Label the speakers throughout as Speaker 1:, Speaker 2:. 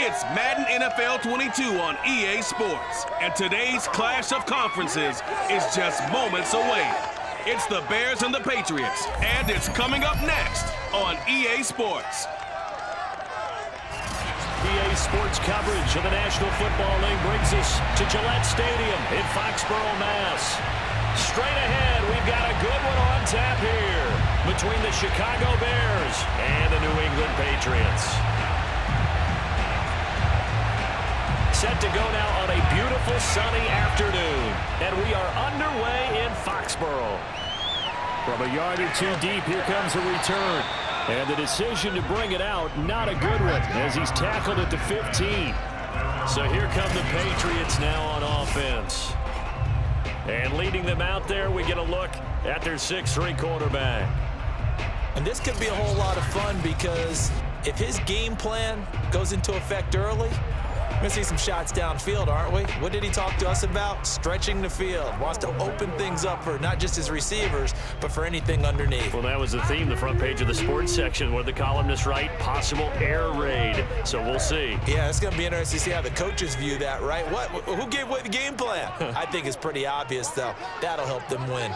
Speaker 1: It's Madden NFL 22 on EA Sports, and today's clash of conferences is just moments away. It's the Bears and the Patriots, and it's coming up next on EA Sports.
Speaker 2: EA Sports coverage of the National Football League brings us to Gillette Stadium in Foxborough, Mass. Straight ahead, we've got a good one on tap here between the Chicago Bears and the New England Patriots. Set to go now on a beautiful sunny afternoon, and we are underway in Foxborough. From a yard or two deep, here comes a return. And the decision to bring it out, not a good one, as he's tackled at the 15. So here come the Patriots now on offense. And leading them out there, we get a look at their 6'3" quarterback.
Speaker 3: And this could be a whole lot of fun because if his game plan goes into effect early, we're going to see some shots downfield, aren't we? What did he talk to us about? Stretching the field. Wants to open things up for not just his receivers, but for anything underneath.
Speaker 2: Well, that was the theme, the front page of the sports section, where the columnists write possible air raid. So we'll see.
Speaker 3: Yeah, it's going to be interesting to see how the coaches view that, right? Who gave away the game plan? I think it's pretty obvious, though. That'll help them win.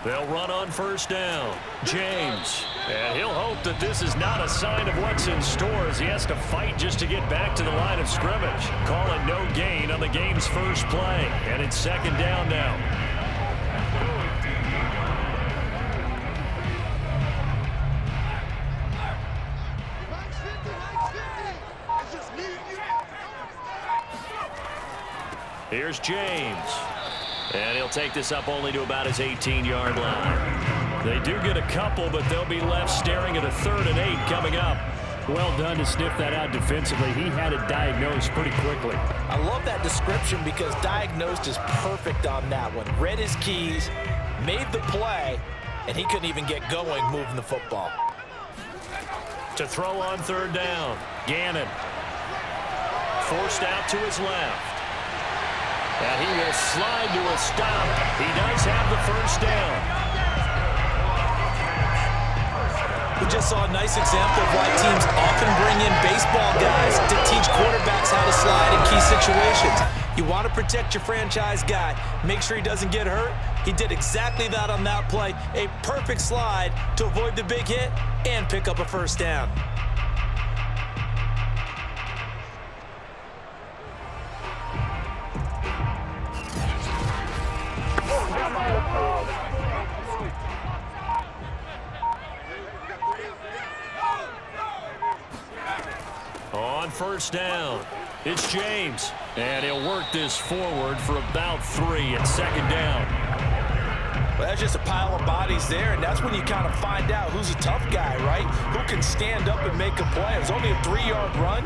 Speaker 2: They'll run on first down. James. And he'll hope that this is not a sign of what's in store as he has to fight just to get back to the line of scrimmage. Call it no gain on the game's first play. And it's second down now. Here's James. And he'll take this up only to about his 18-yard line. They do get a couple, but they'll be left staring at a 3rd and 8 coming up. Well done to sniff that out defensively. He had it diagnosed pretty quickly.
Speaker 3: I love that description because diagnosed is perfect on that one. Read his keys, made the play, and he couldn't even get going moving the football.
Speaker 2: To throw on 3rd down, Gannon. Forced out to his left. And he will slide to a stop. He does have the first down.
Speaker 3: We just saw a nice example of why teams often bring in baseball guys to teach quarterbacks how to slide in key situations. You want to protect your franchise guy. Make sure he doesn't get hurt. He did exactly that on that play. A perfect slide to avoid the big hit and pick up a first down.
Speaker 2: On first down, it's James. And he'll work this forward for about 3 at second down.
Speaker 3: Well, that's just a pile of bodies there, and that's when you kind of find out who's a tough guy, right? Who can stand up and make a play. It was only a 3-yard run,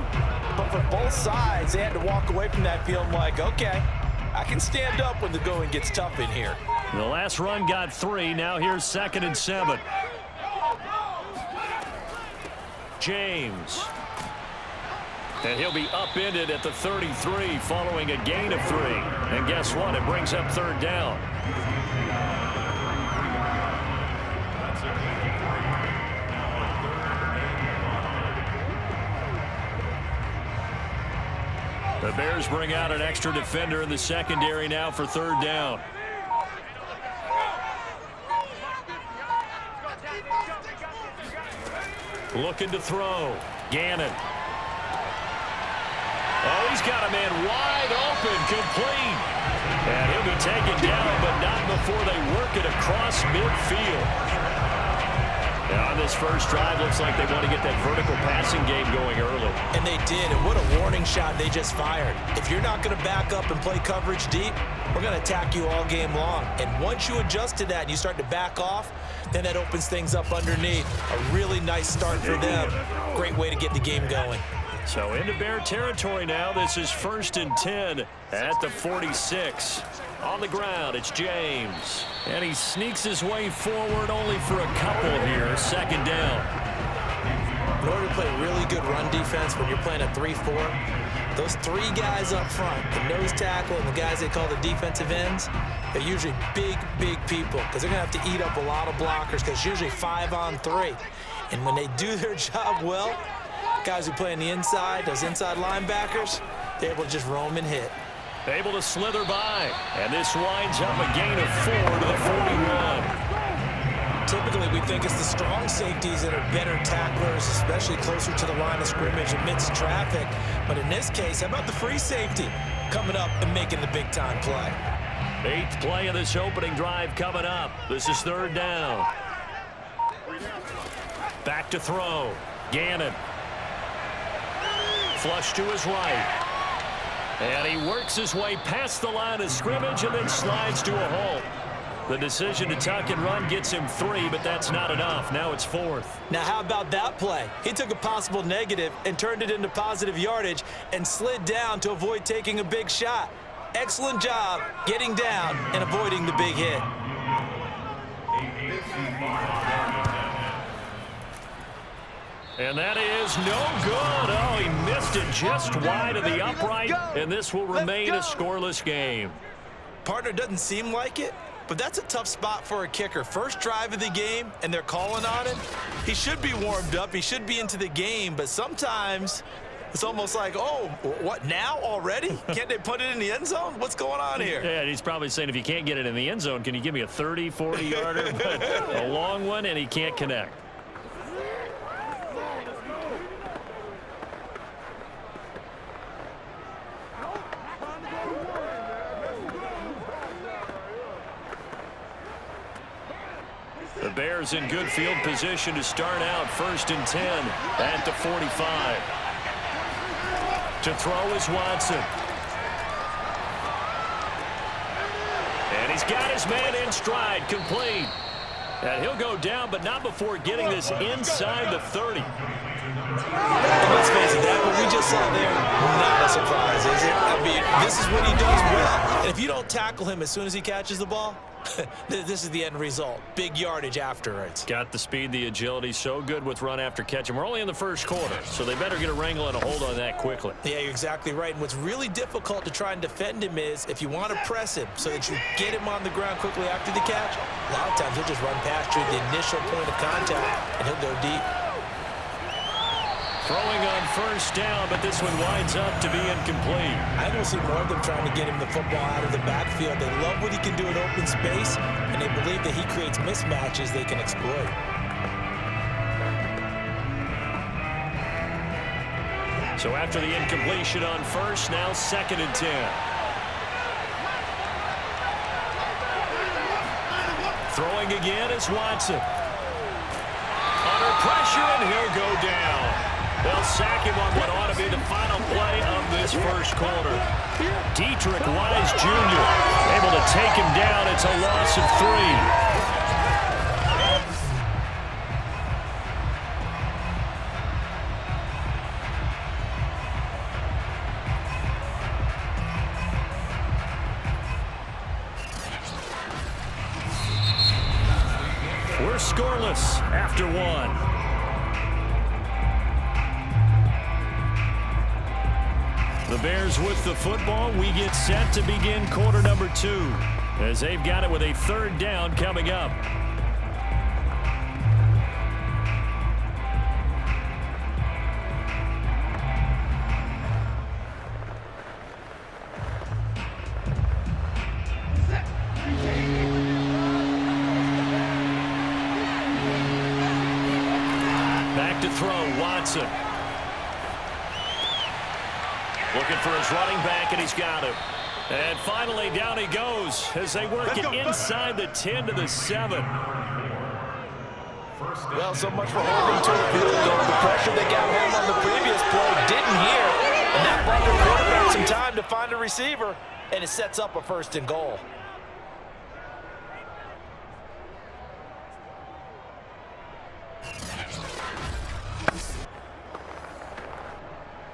Speaker 3: but for both sides, they had to walk away from that feeling like, okay, I can stand up when the going gets tough in here.
Speaker 2: The last run got 3. Now here's 2nd and 7. James. And he'll be upended at the 33 following a gain of 3. And guess what? It brings up 3rd down. The Bears bring out an extra defender in the secondary now for 3rd down. Looking to throw. Gannon. Oh, he's got a man wide open, complete. And he'll be taken down, but not before they work it across midfield. Now on this first drive, looks like they want to get that vertical passing game going early.
Speaker 3: And they did, and what a warning shot they just fired. If you're not going to back up and play coverage deep, we're going to attack you all game long. And once you adjust to that and you start to back off, then that opens things up underneath. A really nice start for them. Great way to get the game going.
Speaker 2: So into Bear territory now. This is 1st and 10 at the 46. On the ground, it's James. And he sneaks his way forward only for a couple here. 2nd down.
Speaker 3: In order to play really good run defense when you're playing a 3-4, those 3 guys up front, the nose tackle and the guys they call the defensive ends, they're usually big, big people because they're going to have to eat up a lot of blockers because it's usually 5 on 3. And when they do their job well, Guys who play on the inside, those inside linebackers, they're able to just roam and hit.
Speaker 2: Able to slither by. And this winds up a gain of 4 to the 41.
Speaker 3: Typically, we think it's the strong safeties that are better tacklers, especially closer to the line of scrimmage amidst traffic. But in this case, how about the free safety coming up and making the big-time play?
Speaker 2: 8th play of this opening drive coming up. This is 3rd down. Back to throw. Gannon. Flush to his right. And he works his way past the line of scrimmage and then slides to a halt. The decision to tuck and run gets him 3, but that's not enough. Now it's 4th.
Speaker 3: Now how about that play? He took a possible negative and turned it into positive yardage and slid down to avoid taking a big shot. Excellent job getting down and avoiding the big hit.
Speaker 2: And that is no good. Oh, he missed it just wide of the upright, and this will remain a scoreless game.
Speaker 3: Partner, doesn't seem like it, but that's a tough spot for a kicker. First drive of the game, and they're calling on him. He should be warmed up. He should be into the game, but sometimes it's almost like, oh, what, now already? Can't they put it in the end zone? What's going on here?
Speaker 2: Yeah, he's probably saying, if you can't get it in the end zone, can you give me a 30, 40-yarder? But a long one, and he can't connect. The Bears in good field position to start out 1st and 10 at the 45. To throw is Watson. And he's got his man in stride, complete. And he'll go down, but not before getting this inside the 30.
Speaker 3: And let's face it, that what we just saw there, not a surprise, is it? I mean, this is what he does well. And if you don't tackle him as soon as he catches the ball, this is the end result. Big yardage afterwards.
Speaker 2: Got the speed, the agility, so good with run after catch. And we're only in the first quarter, so they better get a wrangle and a hold on that quickly.
Speaker 3: Yeah, you're exactly right. And what's really difficult to try and defend him is if you want to press him so that you get him on the ground quickly after the catch, a lot of times he'll just run past you at the initial point of contact, and he'll go deep.
Speaker 2: Throwing on 1st down, but this one winds up to be incomplete.
Speaker 3: I don't see more of them trying to get him the football out of the backfield. They love what he can do in open space, and they believe that he creates mismatches they can exploit.
Speaker 2: So after the incompletion on 1st, now 2nd and 10. Throwing again is Watson. Under pressure, and he'll go down. They'll sack him on what ought to be the final play of this first quarter. Dietrich Wise Jr. able to take him down. It's a loss of 3. We're scoreless after 1. The Bears with the football. We get set to begin quarter number 2 as they've got it with a 3rd down coming up. Back to throw, Watson. Looking for his running back, and he's got him. And finally, down he goes as they work it inside the 10 to the 7.
Speaker 3: Well, so much for holding to a field goal. The pressure they got home on the previous play didn't hear, and that brought their quarterback some time to find a receiver, and it sets up a 1st and goal.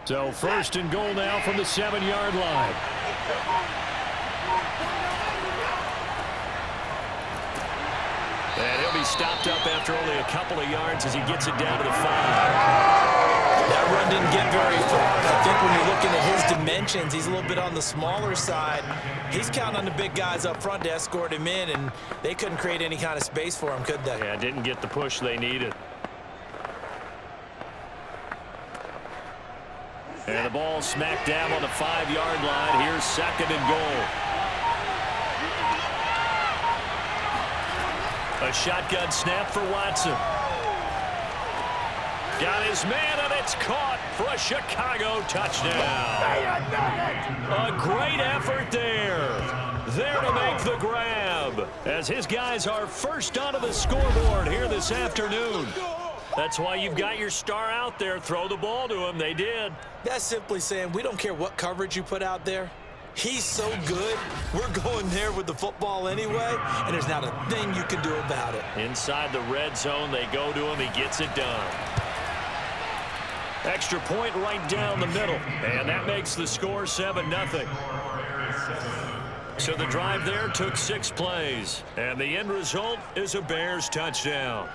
Speaker 2: So 1st and goal now from the 7-yard line. And he'll be stopped up after only a couple of yards as he gets it down to the 5.
Speaker 3: That run didn't get very far, and I think when you're looking at his dimensions, he's a little bit on the smaller side. He's counting on the big guys up front to escort him in, and they couldn't create any kind of space for him, could they?
Speaker 2: Yeah, didn't get the push they needed. And the ball smacked down on the 5-yard line. Here's 2nd and goal. A shotgun snap for Watson. Got his man, and it's caught for a Chicago touchdown. A great effort there. There to make the grab, as his guys are first onto the scoreboard here this afternoon. That's why you've got your star out there. Throw the ball to him. They did.
Speaker 3: That's simply saying we don't care what coverage you put out there. He's so good, we're going there with the football anyway, and there's not a thing you can do about it.
Speaker 2: Inside the red zone, they go to him. He gets it done. Extra point right down the middle, and that makes the score 7-0. So the drive there took 6 plays, and the end result is a Bears touchdown.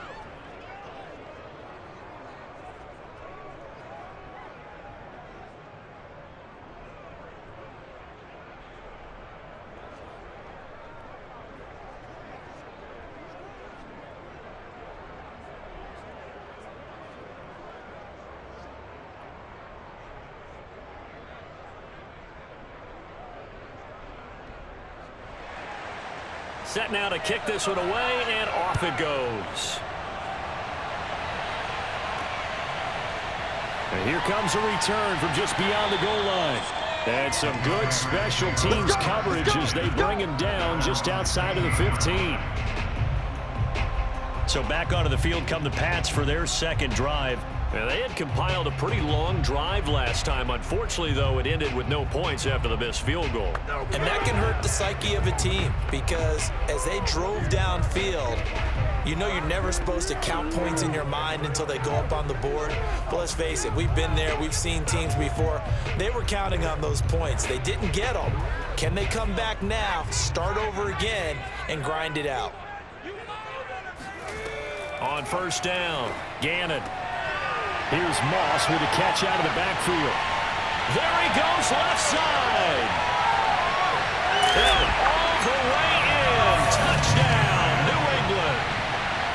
Speaker 2: Set now to kick this one away, and off it goes. And here comes a return from just beyond the goal line. And some good special teams coverage as they bring him down just outside of the 15. So back onto the field come the Pats for their second drive. And they had compiled a pretty long drive last time. Unfortunately, though, it ended with no points after the missed field goal.
Speaker 3: And that can hurt the psyche of a team because as they drove downfield, you know you're never supposed to count points in your mind until they go up on the board. But let's face it, we've been there. We've seen teams before. They were counting on those points. They didn't get them. Can they come back now, start over again, and grind it out?
Speaker 2: On first down, Gannon. Here's Moss with a catch out of the backfield. There he goes, left side. And all the way in. Touchdown, New England.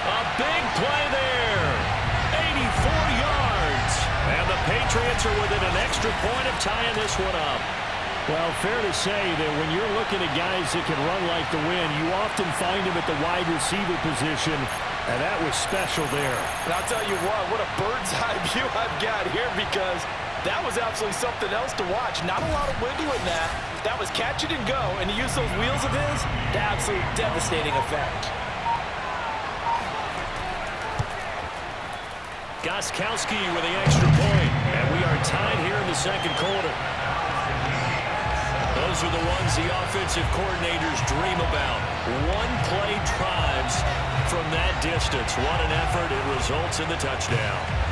Speaker 2: A big play there. 84 yards. And the Patriots are within an extra point of tying this one up. Well, fair to say that when you're looking at guys that can run like the wind, you often find them at the wide receiver position. And that was special there.
Speaker 4: And I'll tell you what a bird's eye view I've got here because that was absolutely something else to watch. Not a lot of wiggle in that. That was catch it and go, and to use those wheels of his, the absolute devastating effect.
Speaker 2: Gostkowski with the extra point, and we are tied here in the second quarter. Those are the ones the offensive coordinators dream about. One-play drives from that distance. What an effort. It results in the touchdown.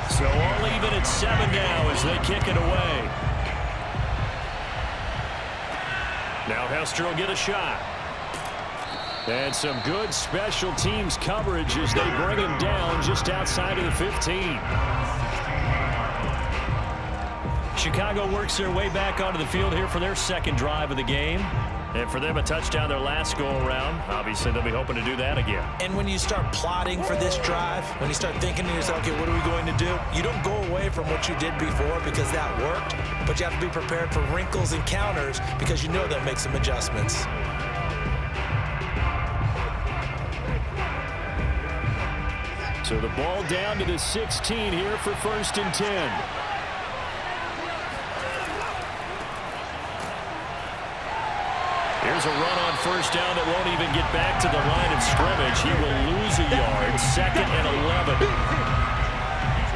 Speaker 2: So all even at 7 now as they kick it away. Now Hester will get a shot. And some good special teams coverage as they bring him down just outside of the 15. Chicago works their way back onto the field here for their second drive of the game. And for them, a touchdown their last go-around. Obviously, they'll be hoping to do that again.
Speaker 3: And when you start plotting for this drive, when you start thinking to yourself, okay, what are we going to do? You don't go away from what you did before because that worked, but you have to be prepared for wrinkles and counters because you know they'll make some adjustments.
Speaker 2: So the ball down to the 16 here for 1st and 10. Here's a run on first down that won't even get back to the line of scrimmage. He will lose a yard. 2nd and 11.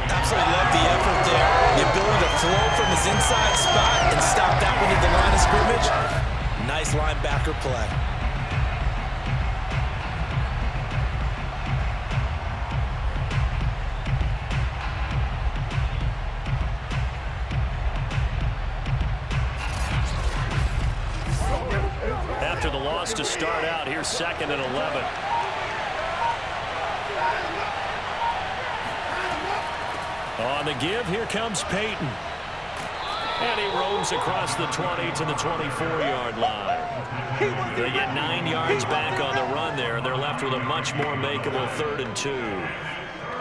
Speaker 3: Absolutely love the effort there. The ability to flow from his inside spot and stop that one at the line of scrimmage. Nice linebacker play.
Speaker 2: yards to start out. Here's 2nd and 11. On the give, here comes Payton. And he roams across the 20 to the 24-yard line. They get 9 yards back on the run there, and they're left with a much more makeable 3rd and 2.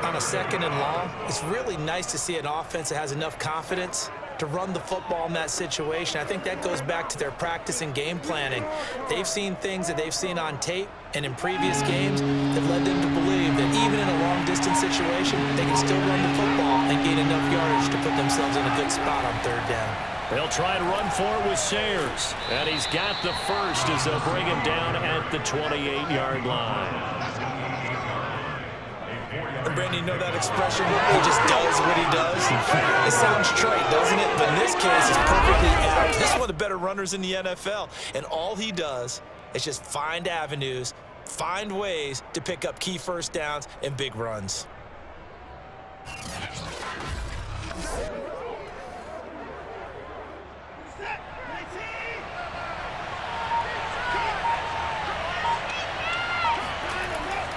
Speaker 3: On a 2nd and long, it's really nice to see an offense that has enough confidence to run the football in that situation. I think that goes back to their practice and game planning. They've seen things that they've seen on tape and in previous games that led them to believe that even in a long-distance situation, they can still run the football and gain enough yardage to put themselves in a good spot on 3rd down.
Speaker 2: They'll try and run for it with Sayers. And he's got the first as they'll bring him down at the 28-yard line.
Speaker 3: And Brandon, you know that expression? He just does what he does. It sounds trite, doesn't it? But in this case, it's perfectly apt. This is one of the better runners in the NFL. And all he does is just find avenues, find ways to pick up key first downs and big runs.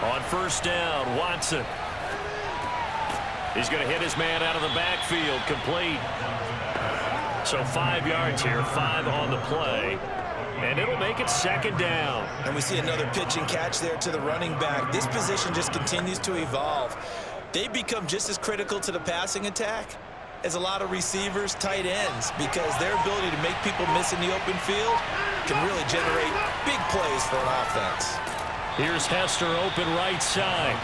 Speaker 2: On 1st down, Watson. He's going to hit his man out of the backfield, complete. So 5 yards here, 5 on the play. And it'll make it 2nd down.
Speaker 3: And we see another pitch and catch there to the running back. This position just continues to evolve. They become just as critical to the passing attack as a lot of receivers, tight ends, because their ability to make people miss in the open field can really generate big plays for an offense.
Speaker 2: Here's Hester open right side.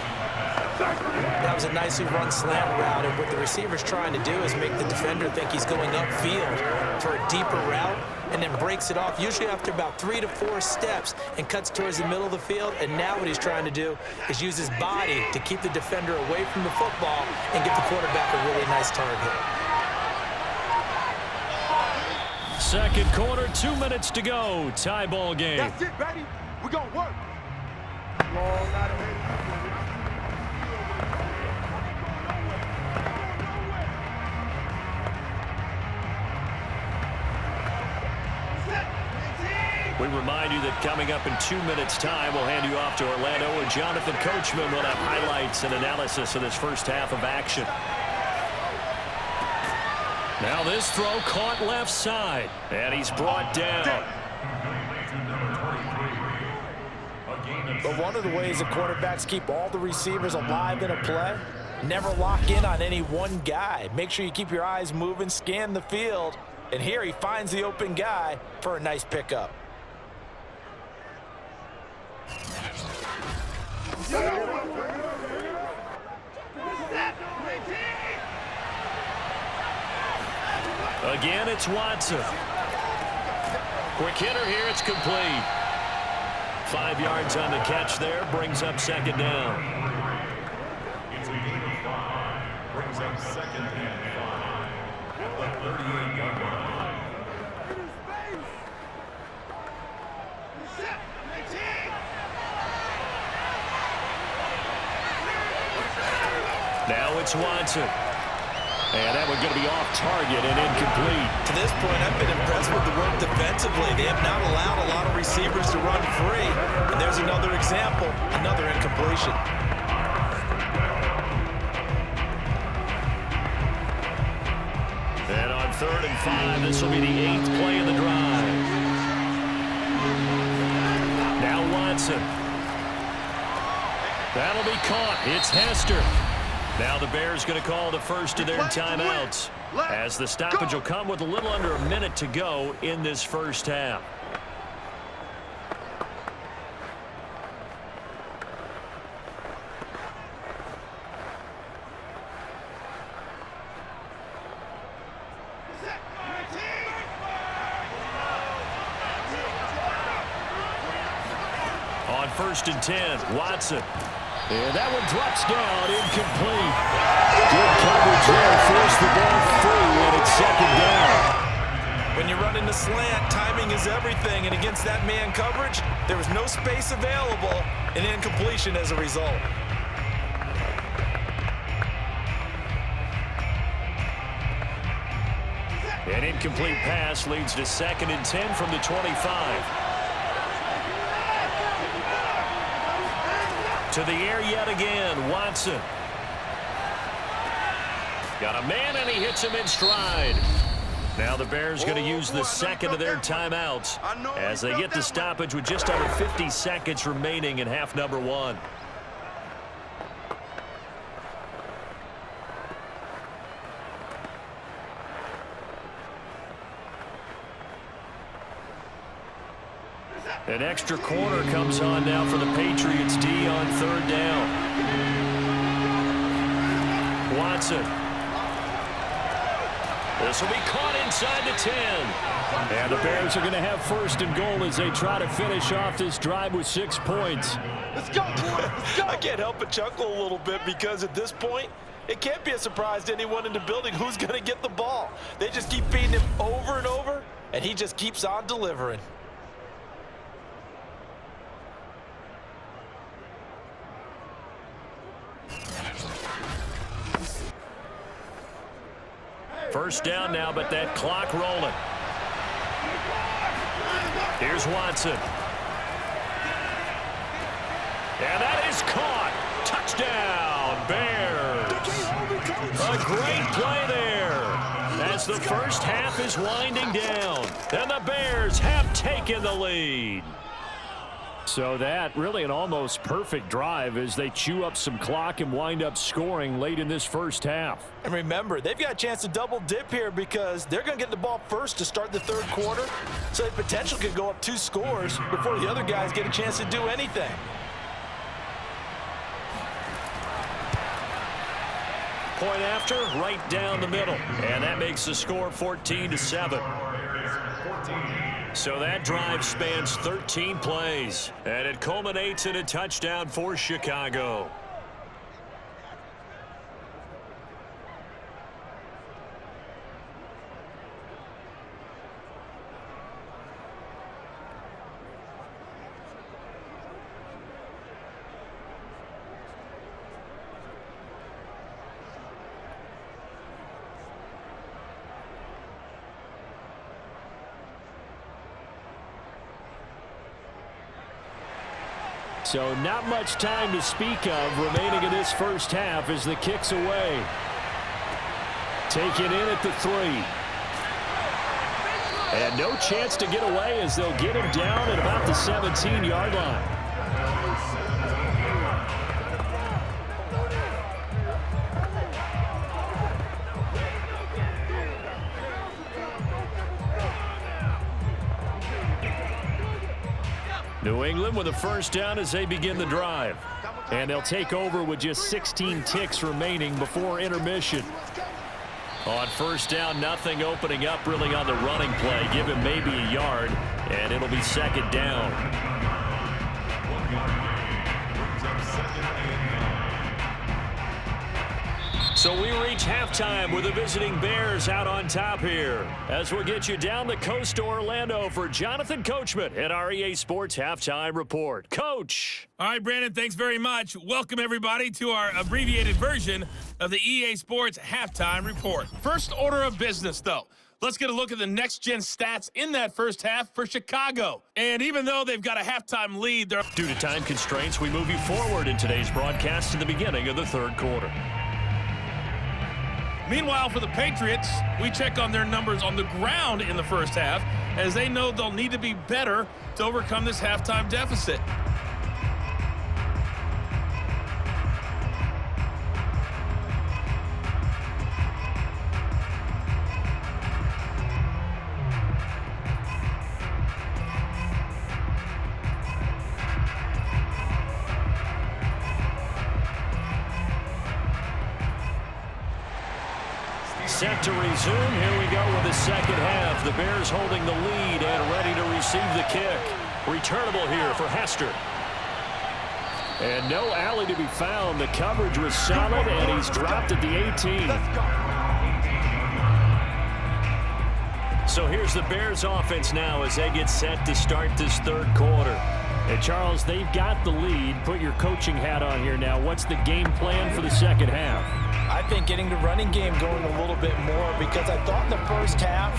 Speaker 3: That was a nicely run slant route, and what the receiver's trying to do is make the defender think he's going upfield for a deeper route, and then breaks it off, usually after about 3 to 4 steps, and cuts towards the middle of the field. And now what he's trying to do is use his body to keep the defender away from the football and give the quarterback a really nice target.
Speaker 2: 2nd quarter, 2 minutes to go. Tie ball game.
Speaker 5: That's it, baby. We're going to work. Long out of it.
Speaker 2: We remind you that coming up in 2 minutes' time, we'll hand you off to Orlando, and Jonathan Coachman will have highlights and analysis of this first half of action. Now this throw caught left side, and he's brought down.
Speaker 3: But one of the ways that quarterbacks keep all the receivers alive in a play, never lock in on any one guy. Make sure you keep your eyes moving, scan the field, and here he finds the open guy for a nice pickup.
Speaker 2: Again, it's Watson. Quick hitter here, it's complete. 5 yards on the catch there, brings up 2nd down.
Speaker 5: It's a gain of 5. Brings up 2nd and 5. At the 38-yard line.
Speaker 2: Now it's Watson. And that one's going to be off target and incomplete.
Speaker 3: To this point, I've been impressed with the work defensively. They have not allowed a lot of receivers to run free. And there's another example, another incompletion.
Speaker 2: And on 3rd and 5, this will be the 8th play of the drive. Now Watson. That'll be caught. It's Hester. Now the Bears going to call the first of their timeouts, as the stoppage will come with a little under a minute to go in this first half. On 1st and 10, Watson. And that one drops down, incomplete. Good coverage there, forced the ball free, and it's 2nd down.
Speaker 3: When you're running the slant, timing is everything, and against that man coverage, there was no space available, and incompletion as a result.
Speaker 2: An incomplete pass leads to 2nd and 10 from the 25. To the air yet again, Watson. Got a man, and he hits him in stride. Now the Bears going to use the second of their timeouts as they get the stoppage with just under 50 seconds remaining in half number one. An extra corner comes on now for the Patriots D on third down. Watson. This will be caught inside the 10. And the Bears are going to have first and goal as they try to finish off this drive with 6 points.
Speaker 4: Let's go, boys. Let's go. I can't help but chuckle a little bit because at this point, it can't be a surprise to anyone in the building who's going to get the ball. They just keep feeding him over and over, and he just keeps on delivering.
Speaker 2: First down now, but that clock rolling. Here's Watson. And that is caught. Touchdown, Bears. A great play there as the first half is winding down. And the Bears have taken the lead. So that really an almost perfect drive as they chew up some clock and wind up scoring late in this first half.
Speaker 3: And remember, they've got a chance to double dip here because they're going to get the ball first to start the third quarter. So the potential could go up 2 scores before the other guys get a chance to do anything.
Speaker 2: Point after, right down the middle. And that makes the score 14-7. So that drive spans 13 plays, and it culminates in a touchdown for Chicago. So not much time to speak of remaining in this first half as the kick's away. Taken in at the 3. And no chance to get away as they'll get him down at about the 17-yard line. New England with a first down as they begin the drive. And they'll take over with just 16 ticks remaining before intermission. On first down, nothing opening up really on the running play. Give him maybe a yard, and it'll be second down. So we reach halftime with the visiting Bears out on top here. As we'll get you down the coast to Orlando for Jonathan Coachman at our EA Sports Halftime Report. Coach.
Speaker 6: All right, Brandon, thanks very much. Welcome, everybody, to our abbreviated version of the EA Sports Halftime Report. First order of business, though. Let's get a look at the next-gen stats in that first half for Chicago. And even though they've got a halftime lead, they're...
Speaker 2: Due to time constraints, we move you forward in today's broadcast to the beginning of the third quarter.
Speaker 6: Meanwhile, for the Patriots, we check on their numbers on the ground in the first half, as they know they'll need to be better to overcome this halftime deficit.
Speaker 2: Set to resume. Here we go with the second half. The Bears holding the lead and ready to receive the kick. Returnable here for Hester. And no alley to be found. The coverage was solid, and he's dropped at the 18. So here's the Bears offense now as they get set to start this third quarter. And Charles, they've got the lead. Put your coaching hat on here now. What's the game plan for the second half?
Speaker 3: I think getting the running game going a little bit more because I thought in the first half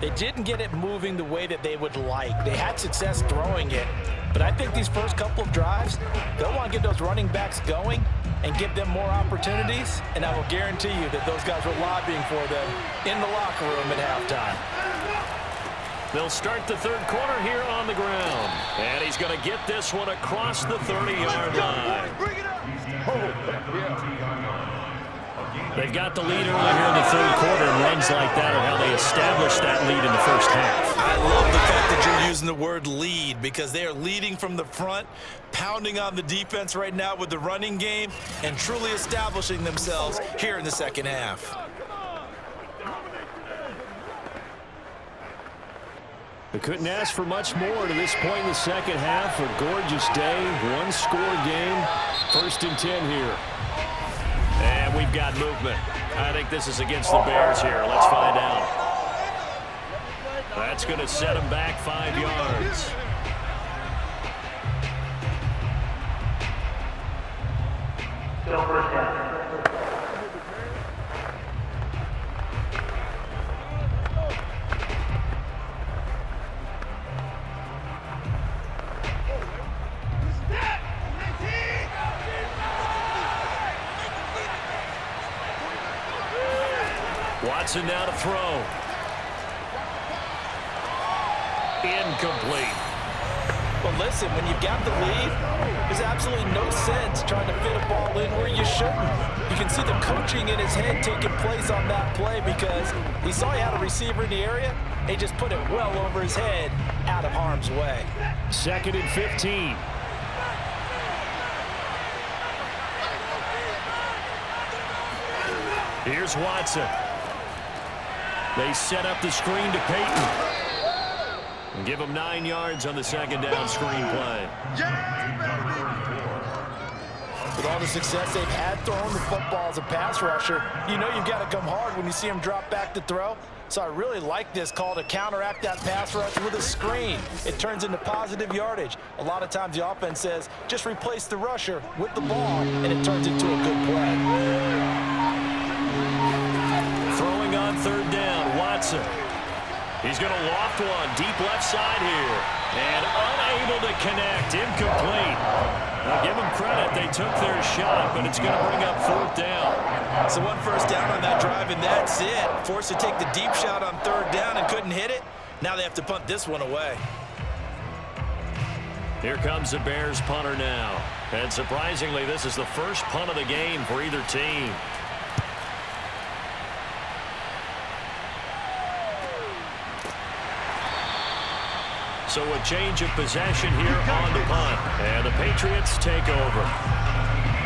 Speaker 3: They didn't get it moving the way that they would like. They had success throwing it, but I think these first couple of drives, they'll want to get those running backs going and give them more opportunities, and I will guarantee you that those guys were lobbying for them in the locker room at halftime.
Speaker 2: They'll start the third quarter here on the ground. And he's going to get this one across the 30-yard line. They've got the lead early here in the third quarter, and runs like that are how they established that lead in the first half.
Speaker 3: I love the fact that you're using the word lead, because they are leading from the front, pounding on the defense right now with the running game, and truly establishing themselves here in the second half.
Speaker 2: They couldn't ask for much more to this point in the second half. A gorgeous day, one-score game, 1st and 10 here. And we've got movement. I think this is against the Bears here. Let's find out. That's going to set them back 5 yards.
Speaker 7: Still first down.
Speaker 2: Watson now to throw. Incomplete.
Speaker 3: Well, listen, when you've got the lead, there's absolutely no sense trying to fit a ball in where you shouldn't. You can see the coaching in his head taking place on that play, because he saw he had a receiver in the area. He just put it well over his head, out of harm's way.
Speaker 2: 2nd and 15. Here's Watson. They set up the screen to Payton. And give him 9 yards on the second down screen play.
Speaker 3: With all the success they've had throwing the football as a pass rusher, you know you've got to come hard when you see him drop back to throw. So I really like this call to counteract that pass rush with a screen. It turns into positive yardage. A lot of times the offense says, just replace the rusher with the ball, and it turns into a good play.
Speaker 2: Throwing on 3rd down, Watson. He's going to loft one deep left side here. And unable to connect, incomplete. Now give them credit, they took their shot, but it's going to bring up 4th down.
Speaker 3: So 1 first down on that drive, and that's it. Forced to take the deep shot on 3rd down and couldn't hit it. Now they have to punt this one away.
Speaker 2: Here comes the Bears punter now. And surprisingly, this is the first punt of the game for either team. So a change of possession here on the punt. And the Patriots take over.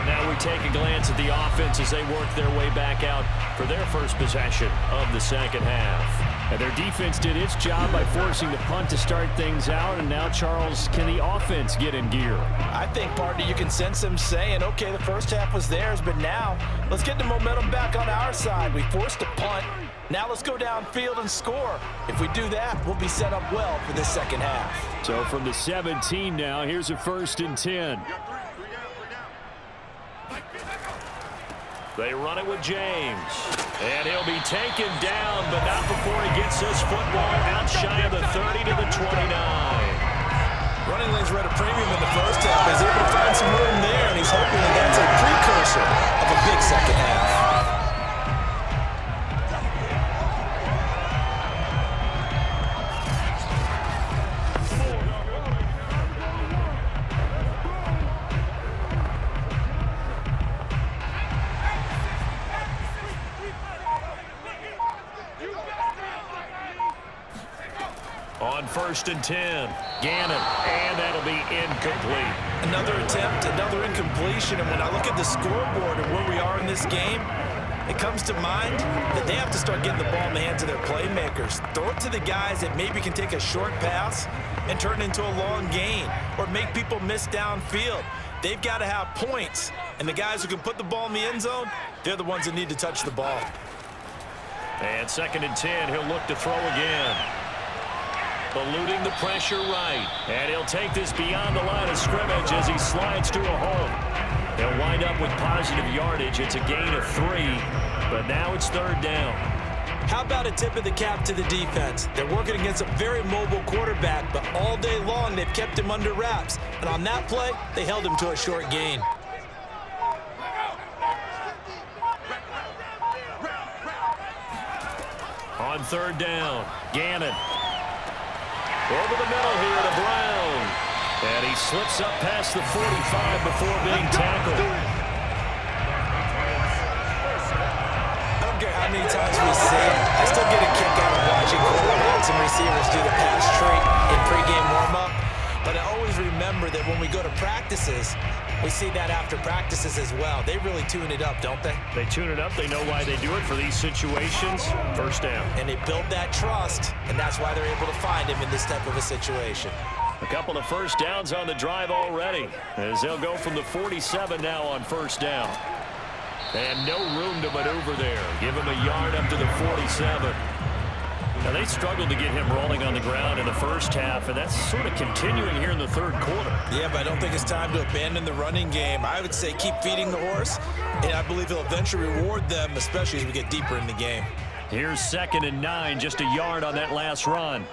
Speaker 2: Now we take a glance at the offense as they work their way back out for their first possession of the second half. And their defense did its job by forcing the punt to start things out. And now, Charles, can the offense get in gear?
Speaker 3: I think, partner, you can sense them saying, okay, the first half was theirs, but now let's get the momentum back on our side. We forced a punt. Now let's go downfield and score. If we do that, we'll be set up well for this second half.
Speaker 2: So from the 17 now, here's a 1st and 10. They run it with James. And he'll be taken down, but not before he gets this football out shy of the 30 to the 29.
Speaker 3: Running lanes were at a premium in the first half. He's able to find some room there, and he's hoping that that's a precursor of a big second half.
Speaker 2: On 1st and 10, Gannon, and that'll be incomplete.
Speaker 3: Another attempt, another incompletion, and when I look at the scoreboard and where we are in this game, it comes to mind that they have to start getting the ball in the hands of their playmakers. Throw it to the guys that maybe can take a short pass and turn it into a long gain, or make people miss downfield. They've got to have points, and the guys who can put the ball in the end zone, they're the ones that need to touch the ball.
Speaker 2: And 2nd and 10, he'll look to throw again. Eluding the pressure right. And he'll take this beyond the line of scrimmage as he slides to a hole. He'll wind up with positive yardage. It's a gain of 3, but now it's 3rd down.
Speaker 3: How about a tip of the cap to the defense? They're working against a very mobile quarterback, but all day long they've kept him under wraps. And on that play, they held him to a short gain.
Speaker 2: On third down, Gannon. Over the middle here to Brown. And he slips up past the 45 before being tackled.
Speaker 3: I don't care how many times we say it, I still get a kick out of watching quarterbacks and receivers do the pass treat in pregame warm-up. But I always remember that when we go to practices, we see that after practices as well. They really tune it up, don't they?
Speaker 2: They tune it up. They know why they do it for these situations. First down.
Speaker 3: And they build that trust, and that's why they're able to find him in this type of a situation.
Speaker 2: A couple of first downs on the drive already, as they'll go from the 47 now on first down. And no room to maneuver there. Give him a yard up to the 47. Now, they struggled to get him rolling on the ground in the first half, and that's sort of continuing here in the third quarter.
Speaker 3: Yeah, but I don't think it's time to abandon the running game. I would say keep feeding the horse, and I believe he'll eventually reward them, especially as we get deeper in the game.
Speaker 2: Here's 2nd and 9, just a yard on that last run.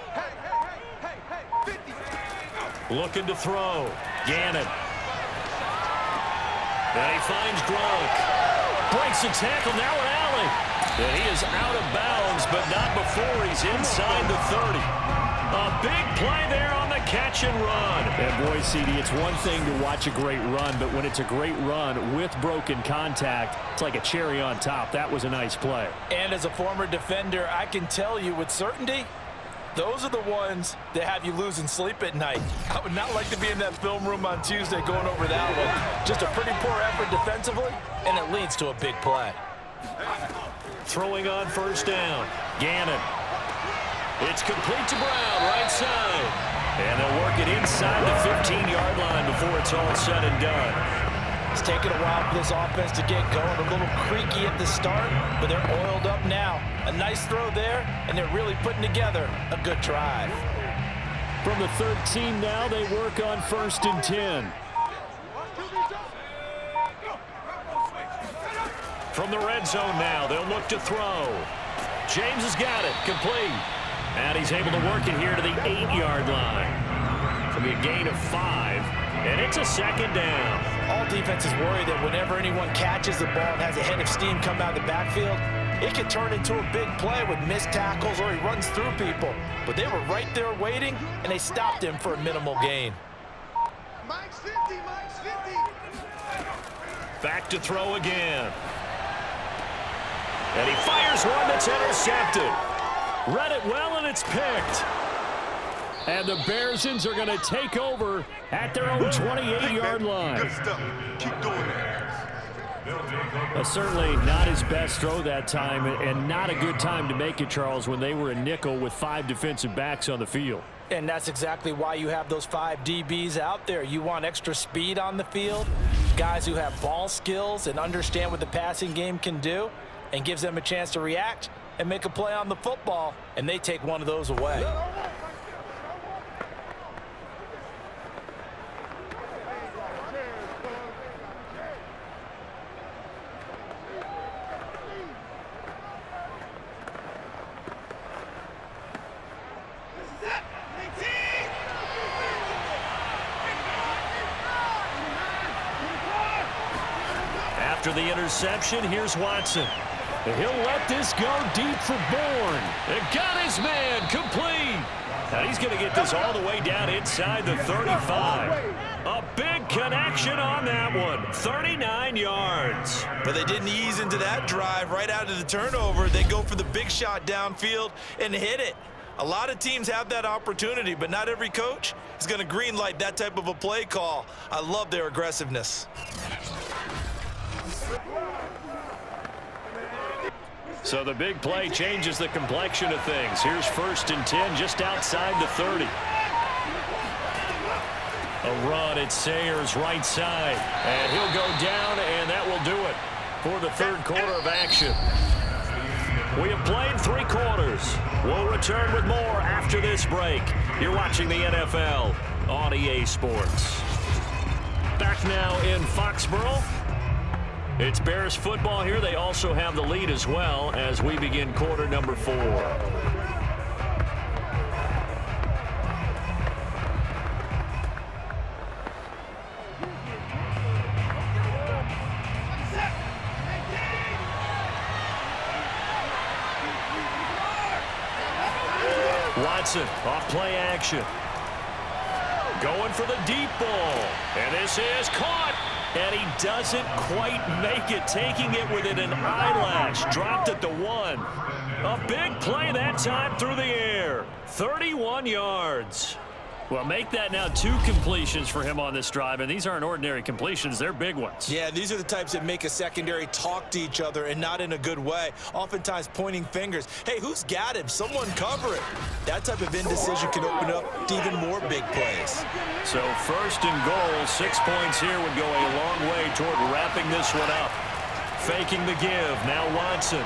Speaker 2: Looking to throw. Gannon. And he finds Gronk. Breaks the tackle, now an alley. And he is out of bounds, but not before he's inside the 30. A big play there on the catch and run.
Speaker 8: And boy, CD, it's one thing to watch a great run, but when it's a great run with broken contact, it's like a cherry on top. That was a nice play.
Speaker 3: And as a former defender, I can tell you with certainty, those are the ones that have you losing sleep at night. I would not like to be in that film room on Tuesday going over that one. Just a pretty poor effort defensively, and it leads to a big play.
Speaker 2: Throwing on first down. Gannon. It's complete to Brown, right side. And they'll work it inside the 15-yard line before it's all said and done.
Speaker 3: It's taken a while for this offense to get going. A little creaky at the start, but they're oiled up now. A nice throw there, and they're really putting together a good drive.
Speaker 8: From the 13 now, they work on 1st and 10.
Speaker 2: From the red zone now, they'll look to throw. James has got it, complete. And he's able to work it here to the 8-yard line. It'll be a gain of 5, and it's a 2nd down.
Speaker 3: All defenses worry that whenever anyone catches the ball and has a head of steam come out of the backfield, it can turn into a big play with missed tackles or he runs through people. But they were right there waiting, and they stopped him for a minimal gain.
Speaker 9: Mike's 50, Mike's 50.
Speaker 2: Back to throw again. And he fires one that's intercepted. Read it well, and it's picked.
Speaker 8: And the Bearsons are going to take over at their own 28-yard line.
Speaker 5: Good stuff. Keep doing that.
Speaker 8: Certainly not his best throw that time, and not a good time to make it, Charles, when they were a nickel with 5 defensive backs on the field.
Speaker 3: And that's exactly why you have those 5 DBs out there. You want extra speed on the field, guys who have ball skills and understand what the passing game can do, and gives them a chance to react and make a play on the football, and they take one of those away.
Speaker 2: After the interception, here's Watson. He'll let this go deep for Bourne. And got his man complete. Now he's going to get this all the way down inside the 35. A big connection on that one. 39 yards.
Speaker 3: But they didn't ease into that drive right out of the turnover. They go for the big shot downfield and hit it. A lot of teams have that opportunity, but not every coach is going to green light that type of a play call. I love their aggressiveness.
Speaker 2: So the big play changes the complexion of things. Here's 1st and 10 just outside the 30. A run at Sayers right side. And he'll go down, and that will do it for the third quarter of action. We have played 3 quarters. We'll return with more after this break. You're watching the NFL on EA Sports. Back now in Foxborough. It's Bears football here. They also have the lead as well as we begin quarter number 4. Watson off play action. Going for the deep ball. And this is caught. And he doesn't quite make it, taking it within an eyelash. Dropped at the 1. A big play that time through the air. 31 yards. Well, make that now 2 completions for him on this drive, and these aren't ordinary completions. They're big ones.
Speaker 3: Yeah, these are the types that make a secondary talk to each other and not in a good way, oftentimes pointing fingers. Hey, who's got him? Someone cover it. That type of indecision can open up to even more big plays.
Speaker 2: So first and goal, 6 points here would go a long way toward wrapping this one up. Faking the give, now Watson.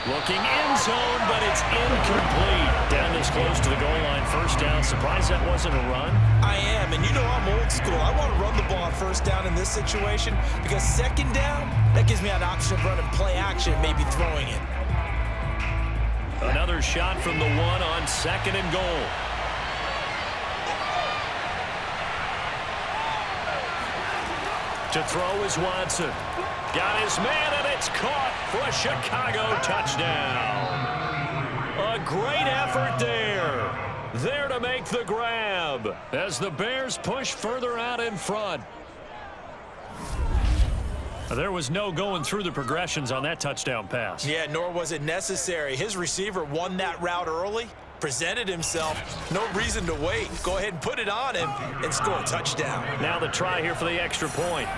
Speaker 2: Looking end zone, but it's incomplete. Down this close to the goal line, first down. Surprised that wasn't a run?
Speaker 3: I am, and you know I'm old school. I want to run the ball on first down in this situation because second down, that gives me an option of running play action, maybe throwing it.
Speaker 2: Another shot from the 1 on second and goal. To throw is Watson. Got his man, and it's caught for a Chicago touchdown. A great effort there. There to make the grab as the Bears push further out in front. There was no going through the progressions on that touchdown pass.
Speaker 3: Yeah, nor was it necessary. His receiver won that route early, presented himself. No reason to wait. Go ahead and put it on him and score a touchdown.
Speaker 2: Now the try here for the extra point.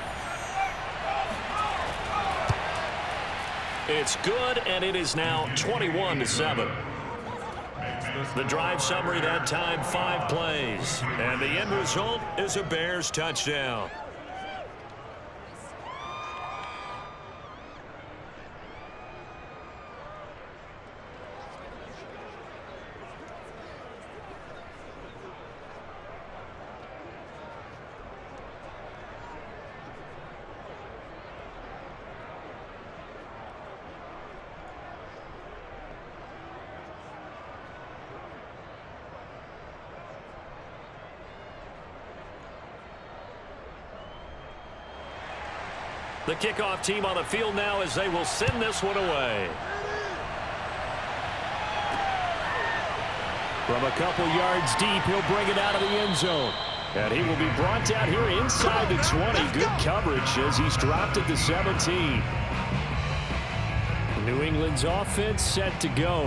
Speaker 2: It's good, and it is now 21-7. The drive summary that time, 5 plays. And the end result is a Bears touchdown. The kickoff team on the field now as they will send this one away.
Speaker 8: From a couple yards deep, he'll bring it out of the end zone. And he will be brought down here inside the 20. Good coverage as he's dropped at the 17. New England's offense set to go.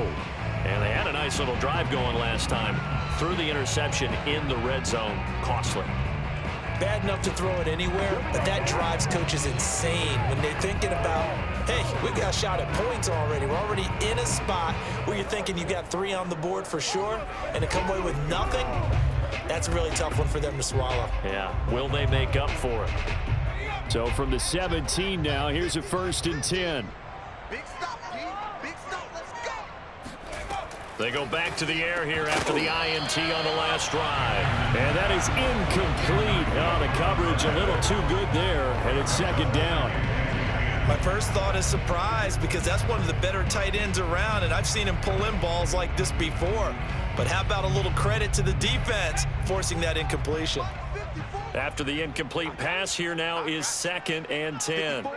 Speaker 2: And they had a nice little drive going last time. Threw the interception in the red zone. Costly.
Speaker 3: Bad enough to throw it anywhere, but that drives coaches insane when they're thinking about, hey, we got a shot at points already. We're already in a spot where you're thinking you got 3 on the board for sure, and to come away with nothing, that's a really tough one for them to swallow.
Speaker 2: Yeah, will they make up for it?
Speaker 8: So from the 17 now, here's a 1st and 10.
Speaker 9: Big stop, G. Big stop. Let's go.
Speaker 2: They go back to the air here after the INT on the last drive.
Speaker 8: And that is incomplete. Oh, the coverage a little too good there, and it's 2nd down.
Speaker 3: My first thought is surprise because that's one of the better tight ends around, and I've seen him pull in balls like this before. But how about a little credit to the defense forcing that incompletion?
Speaker 2: After the incomplete pass, here now is 2nd and 10.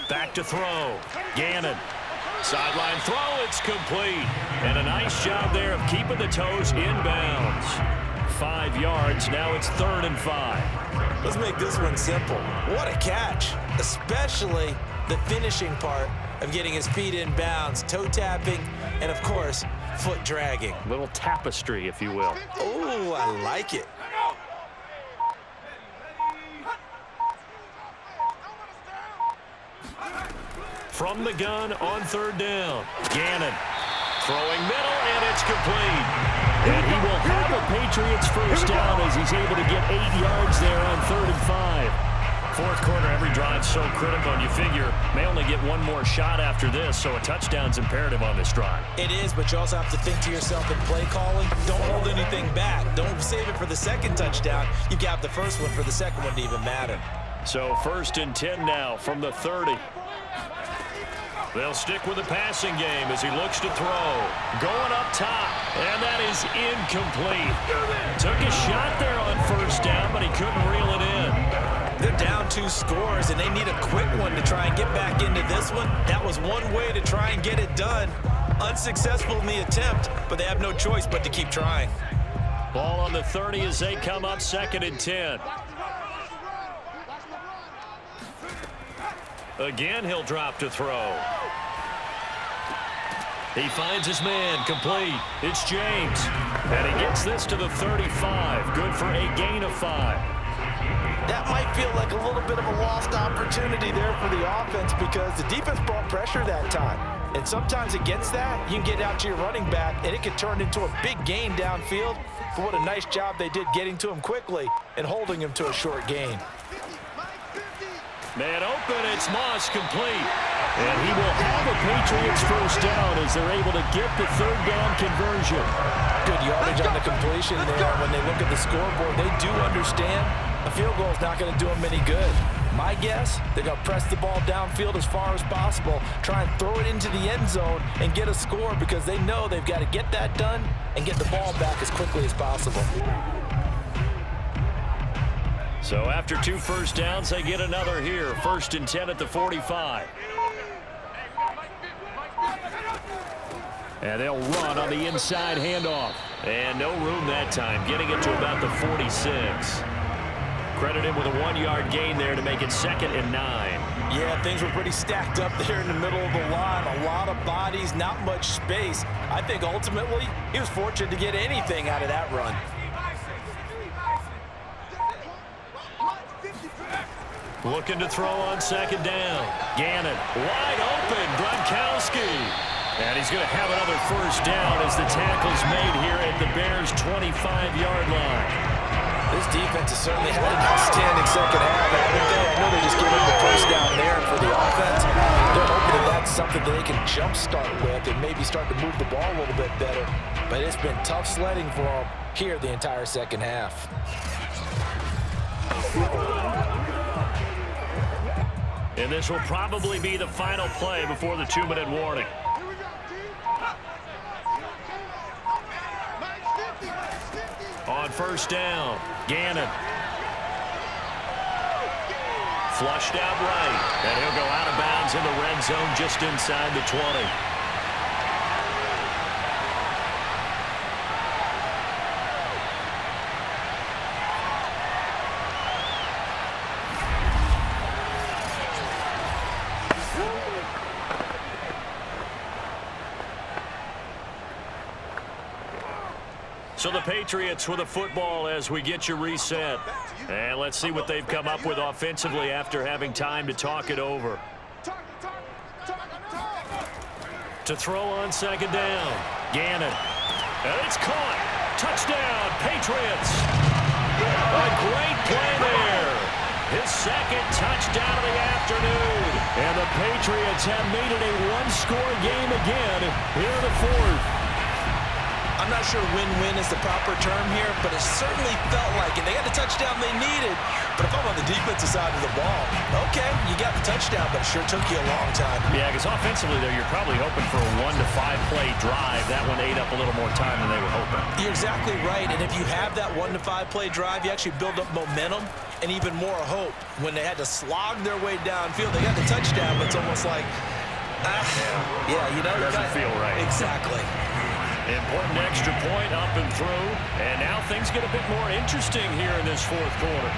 Speaker 2: Back to throw. Gannon. Sideline throw, it's complete. And a nice job there of keeping the toes inbounds. 5 yards, now it's 3rd and 5.
Speaker 3: Let's make this one simple. What a catch, especially the finishing part of getting his feet in bounds, toe tapping, and of course, foot dragging.
Speaker 2: Little tapestry, if you will.
Speaker 3: Oh, I like it.
Speaker 2: From the gun on 3rd down. Gannon throwing middle, and it's complete.
Speaker 8: And he will have a Patriots first down as he's able to get 8 yards there on 3rd and 5.
Speaker 2: Fourth quarter, every drive so critical, and you figure may only get one more shot after this, so a touchdown's imperative on this drive.
Speaker 3: It is, but you also have to think to yourself in play calling, don't hold anything back. Don't save it for the second touchdown. You got the first one for the second one to even matter.
Speaker 2: So 1st and 10 now from the 30. They'll stick with the passing game as he looks to throw. Going up top, and that is incomplete. Took a shot there on 1st down, but he couldn't reel it in.
Speaker 3: They're down 2 scores, and they need a quick one to try and get back into this one. That was one way to try and get it done. Unsuccessful in the attempt, but they have no choice but to keep trying.
Speaker 2: Ball on the 30 as they come up 2nd and 10. Again, he'll drop to throw. He finds his man, complete. It's James. And he gets this to the 35. Good for a gain of 5.
Speaker 4: That might feel like a little bit of a lost opportunity there for the offense because the defense brought pressure that time. And sometimes against that, you can get out to your running back, and it can turn into a big gain downfield. But what a nice job they did getting to him quickly and holding him to a short gain.
Speaker 2: Man open, it's Moss, complete. And he will have a Patriots 1st down as they're able to get the 3rd down conversion.
Speaker 3: Good yardage on the completion there. When they look at the scoreboard, they do understand a field goal is not going to do them any good. My guess, they're going to press the ball downfield as far as possible, try and throw it into the end zone and get a score because they know they've got to get that done and get the ball back as quickly as possible.
Speaker 2: So after 2 1st downs, they get another here. 1st and 10 at the 45. And they'll run on the inside handoff. And no room that time, getting it to about the 46. Credit him with a 1-yard gain there to make it 2nd and 9.
Speaker 3: Yeah, things were pretty stacked up there in the middle of the line. A lot of bodies, not much space. I think ultimately he was fortunate to get anything out of that run.
Speaker 2: Looking to throw on 2nd down. Gannon, wide open, Gronkowski. And he's going to have another 1st down as the tackle's made here at the Bears' 25-yard line.
Speaker 3: This defense has certainly had an outstanding second half, haven't they? I know they just gave up the 1st down there for the offense. They're hoping that that's something that they can jumpstart with and maybe start to move the ball a little bit better. But it's been tough sledding for them here the entire second half.
Speaker 2: And this will probably be the final play before the 2-minute warning. On 1st down, Gannon. Flushed out right, and he'll go out of bounds in the red zone just inside the 20. So the Patriots with a football as we get you reset. And let's see what they've come up with offensively after having time to talk it over. To throw on 2nd down, Gannon. And it's caught. Touchdown, Patriots. A great play there. His 2nd touchdown of the afternoon. And the Patriots have made it a 1-score game again here in the 4th.
Speaker 3: I'm not sure win-win is the proper term here, but it certainly felt like it. They got the touchdown they needed, but if I'm on the defensive side of the ball, okay, you got the touchdown, but it sure took you a long time.
Speaker 2: Yeah, because offensively, though, you're probably hoping for a 1 to 5 play drive. That one ate up a little more time than they were hoping.
Speaker 3: You're exactly right, and if you have that 1 to 5 play drive, you actually build up momentum and even more hope. When they had to slog their way downfield, they got the touchdown, but it's almost like, yeah, you know.
Speaker 2: It doesn't feel right.
Speaker 3: Exactly.
Speaker 2: Important extra point up and through. And now things get a bit more interesting here in this 4th quarter.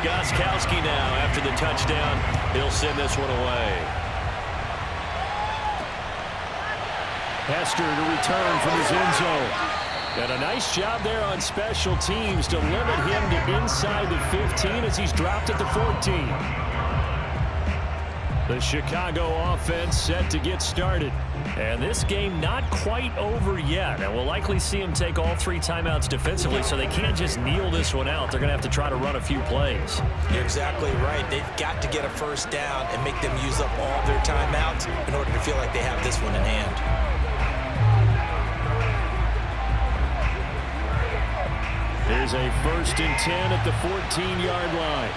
Speaker 2: Gostkowski now after the touchdown. He'll send this one away.
Speaker 8: Hester to return from his end zone. And a nice job there on special teams to limit him to inside the 15 as he's dropped at the 14. The Chicago offense set to get started. And this game not quite over yet. And we'll likely see them take all 3 timeouts defensively, so they can't just kneel this one out. They're going to have to try to run a few plays.
Speaker 3: You're exactly right. They've got to get a first down and make them use up all their timeouts in order to feel like they have this one in hand.
Speaker 8: Here's a 1st and 10 at the 14-yard line.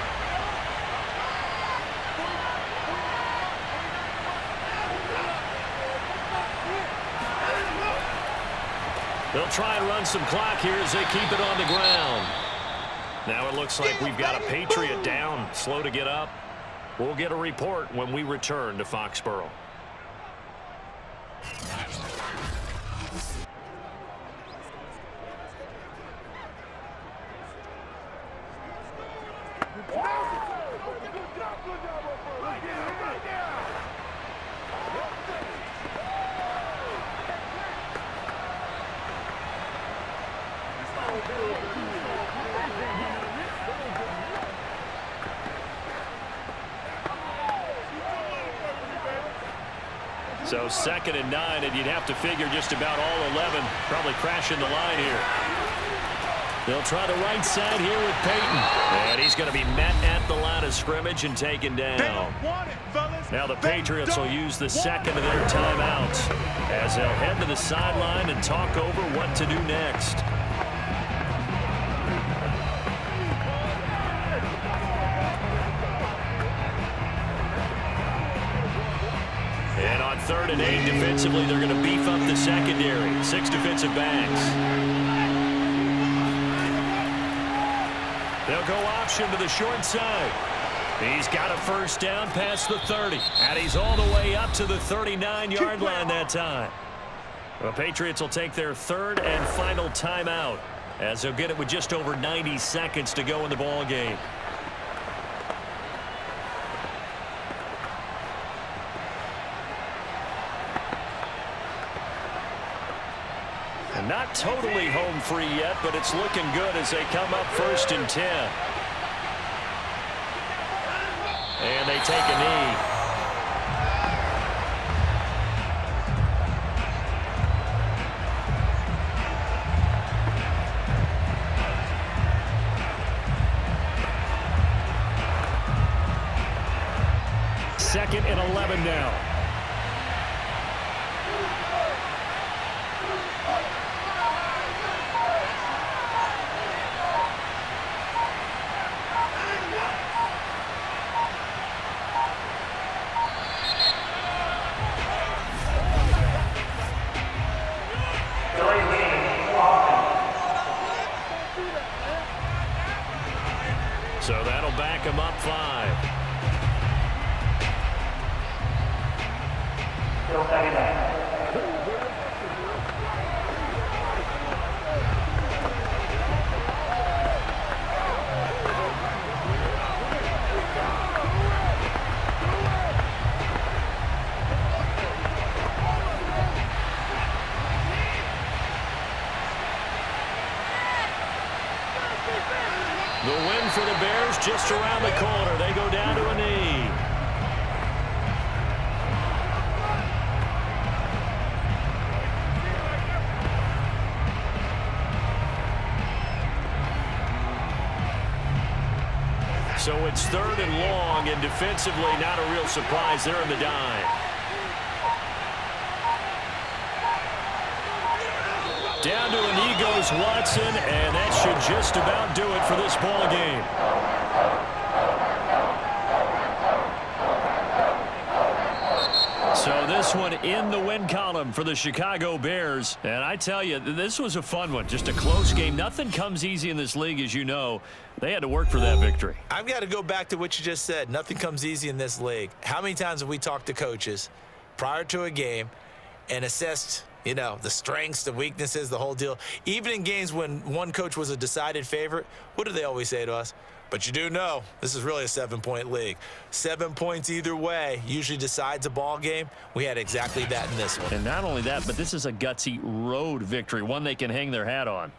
Speaker 8: They'll try and run some clock here as they keep it on the ground. Now it looks like we've got a Patriot down, slow to get up. We'll get a report when we return to Foxborough. So 2nd and 9, and you'd have to figure just about all 11 probably crashing the line here. They'll try the right side here with Payton. And he's going to be met at the line of scrimmage and taken down. Now the Patriots will use the 2nd of their timeouts as they'll head to the sideline and talk over what to do next. And on 3rd and 8 defensively, they're going to beef up the secondary. 6 defensive backs. They'll go option to the short side. He's got a first down past the 30. And he's all the way up to the 39-yard line that time. The Patriots will take their 3rd and final timeout as they'll get it with just over 90 seconds to go in the ball game. Not totally home free yet, but it's looking good as they come up 1st and 10. And they take a knee. Second and 11 now. So that'll back him up 5.
Speaker 7: Still 2nd down.
Speaker 8: The win for the Bears just around the corner. They go down to a knee. So it's 3rd and long, and defensively not a real surprise. They're in the dime. Down to a knee goes Watson, and that should just about do it for this ball game. So this one in the win column for the Chicago Bears. And I tell you, this was a fun one. Just a close game. Nothing comes easy in this league, as you know. They had to work for that victory.
Speaker 3: I've got to go back to what you just said. Nothing comes easy in this league. How many times have we talked to coaches prior to a game and assessed, you know, the strengths, the weaknesses, the whole deal? Even in games when one coach was a decided favorite, what do they always say to us? But you do know this is really a 7-point league. 7 points either way usually decides a ball game. We had exactly that in this one.
Speaker 8: And not only that, but this is a gutsy road victory, one they can hang their hat on.